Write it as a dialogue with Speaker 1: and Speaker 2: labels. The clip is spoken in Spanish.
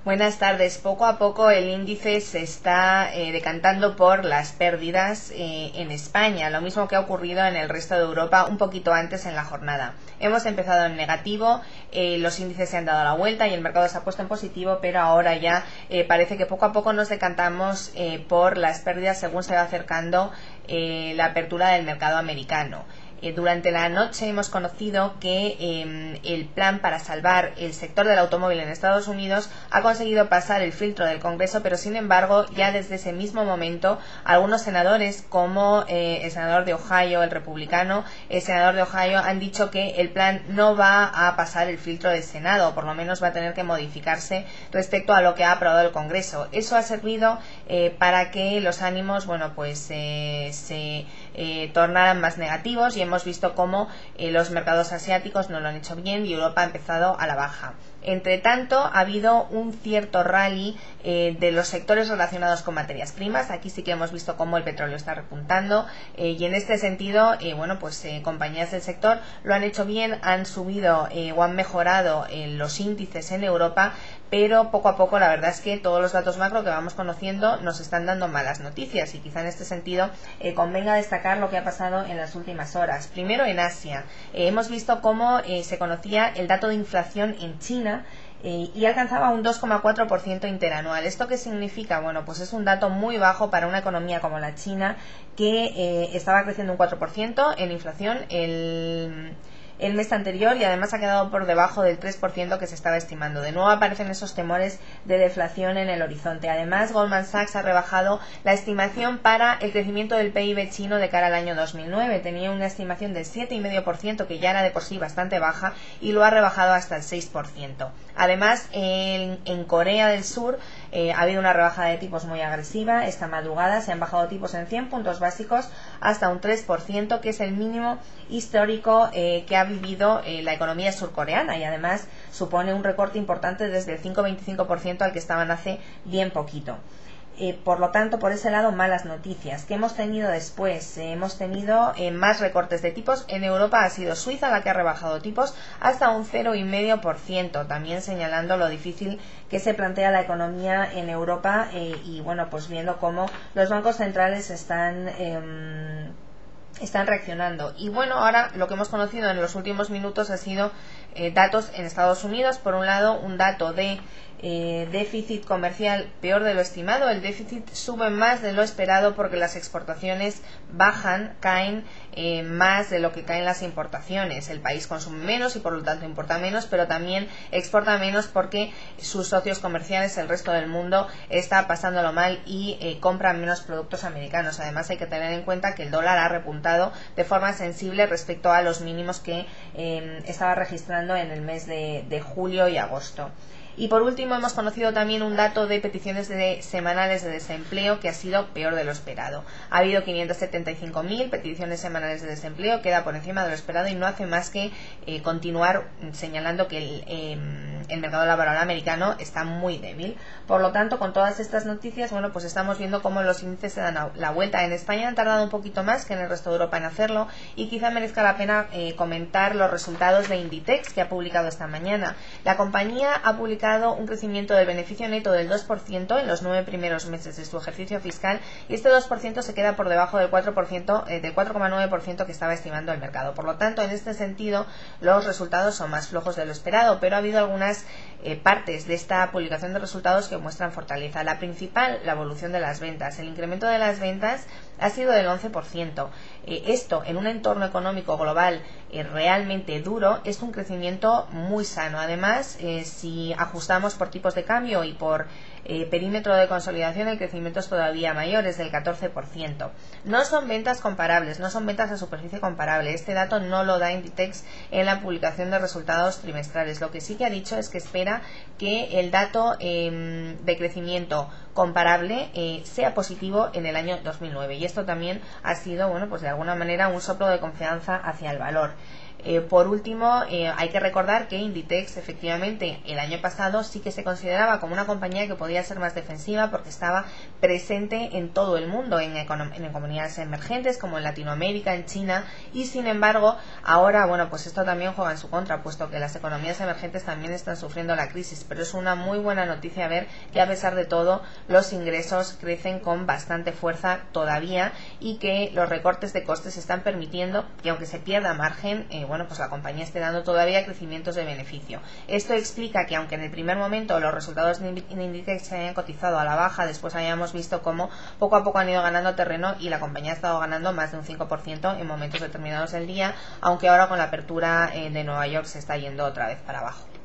Speaker 1: Buenas tardes. Poco a poco el índice se está decantando por las pérdidas en España, lo mismo que ha ocurrido en el resto de Europa un poquito antes en la jornada. Hemos empezado en negativo, los índices se han dado la vuelta y el mercado se ha puesto en positivo, pero ahora ya parece que poco a poco nos decantamos por las pérdidas según se va acercando la apertura del mercado americano. Durante la noche hemos conocido que el plan para salvar el sector del automóvil en Estados Unidos ha conseguido pasar el filtro del Congreso, pero sin embargo ya desde ese mismo momento algunos senadores, como el senador de Ohio, el republicano, el senador de Ohio, han dicho que el plan no va a pasar el filtro del Senado, o por lo menos va a tener que modificarse respecto a lo que ha aprobado el Congreso. Eso ha servido para que los ánimos, se tornaran más negativos, y hemos visto cómo los mercados asiáticos no lo han hecho bien y Europa ha empezado a la baja. Entre tanto, ha habido un cierto rally de los sectores relacionados con materias primas. Aquí sí que hemos visto cómo el petróleo está repuntando y en este sentido, compañías del sector lo han hecho bien, han subido o han mejorado los índices en Europa, pero poco a poco la verdad es que todos los datos macro que vamos conociendo nos están dando malas noticias, y quizá en este sentido convenga destacar lo que ha pasado en las últimas horas. Primero, en Asia hemos visto cómo se conocía el dato de inflación en China y alcanzaba un 2,4% interanual. ¿Esto qué significa? Bueno, pues es un dato muy bajo para una economía como la China, que estaba creciendo un 4% en inflación el mes anterior, y además ha quedado por debajo del 3% que se estaba estimando. De nuevo aparecen esos temores de deflación en el horizonte. Además, Goldman Sachs ha rebajado la estimación para el crecimiento del PIB chino de cara al año 2009. Tenía una estimación del 7,5%, que ya era de por sí bastante baja, y lo ha rebajado hasta el 6%. Además, en Corea del Sur ha habido una rebaja de tipos muy agresiva. Esta madrugada se han bajado tipos en 100 puntos básicos hasta un 3%, que es el mínimo histórico que ha vivido la economía surcoreana, y además supone un recorte importante desde el 5,25% al que estaban hace bien poquito. Por lo tanto, por ese lado, malas noticias. ¿Qué hemos tenido después? Hemos tenido más recortes de tipos. En Europa ha sido Suiza la que ha rebajado tipos hasta un 0,5%, también señalando lo difícil que se plantea la economía en Europa viendo cómo los bancos centrales están reaccionando. Y ahora lo que hemos conocido en los últimos minutos ha sido datos en Estados Unidos. Por un lado, un dato de déficit comercial peor de lo estimado. El déficit sube más de lo esperado porque las exportaciones caen más de lo que caen las importaciones. El país consume menos y por lo tanto importa menos, pero también exporta menos porque sus socios comerciales, el resto del mundo, está pasándolo mal y compran menos productos americanos. Además, hay que tener en cuenta que el dólar ha repuntado de forma sensible respecto a los mínimos que estaba registrando en el mes de julio y agosto. Y por último, hemos conocido también un dato de peticiones semanales de desempleo que ha sido peor de lo esperado. Ha habido 575.000 peticiones semanales de desempleo, queda por encima de lo esperado y no hace más que continuar señalando que el mercado laboral americano está muy débil. Por lo tanto, con todas estas noticias, estamos viendo cómo los índices se dan la vuelta. En España han tardado un poquito más que en el resto de Europa en hacerlo, y quizá merezca la pena comentar los resultados de Inditex, que ha publicado esta mañana. La compañía ha publicado un crecimiento del beneficio neto del 2% en los 9 primeros meses de su ejercicio fiscal, y este 2% se queda por debajo del 4,9% que estaba estimando el mercado. Por lo tanto, en este sentido, los resultados son más flojos de lo esperado, pero ha habido algunas partes de esta publicación de resultados que muestran fortaleza. La principal, la evolución de las ventas. El incremento de las ventas ha sido del 11%. Esto, en un entorno económico global realmente duro, es un crecimiento muy sano. Además, si ajustamos por tipos de cambio y por perímetro de consolidación, el crecimiento es todavía mayor, es del 14%. No son ventas comparables, no son ventas a superficie comparable. Este dato no lo da Inditex en la publicación de resultados trimestrales. Lo que sí que ha dicho es que espera que el dato de crecimiento comparable sea positivo en el año 2009, y esto también ha sido de alguna manera un soplo de confianza hacia el valor. Por último, hay que recordar que Inditex efectivamente el año pasado sí que se consideraba como una compañía que podía ser más defensiva porque estaba presente en todo el mundo, en comunidades emergentes como en Latinoamérica, en China, y sin embargo ahora, bueno, pues esto también juega en su contra, puesto que las economías emergentes también están sufriendo la crisis, pero es una muy buena noticia ver que a pesar de todo los ingresos crecen con bastante fuerza todavía y que los recortes de costes están permitiendo que, aunque se pierda margen, bueno, pues la compañía esté dando todavía crecimientos de beneficio. Esto explica que, aunque en el primer momento los resultados de Inditex se hayan cotizado a la baja, después hayamos visto cómo poco a poco han ido ganando terreno y la compañía ha estado ganando más de un 5% en momentos determinados del día, aunque ahora con la apertura de Nueva York se está yendo otra vez para abajo.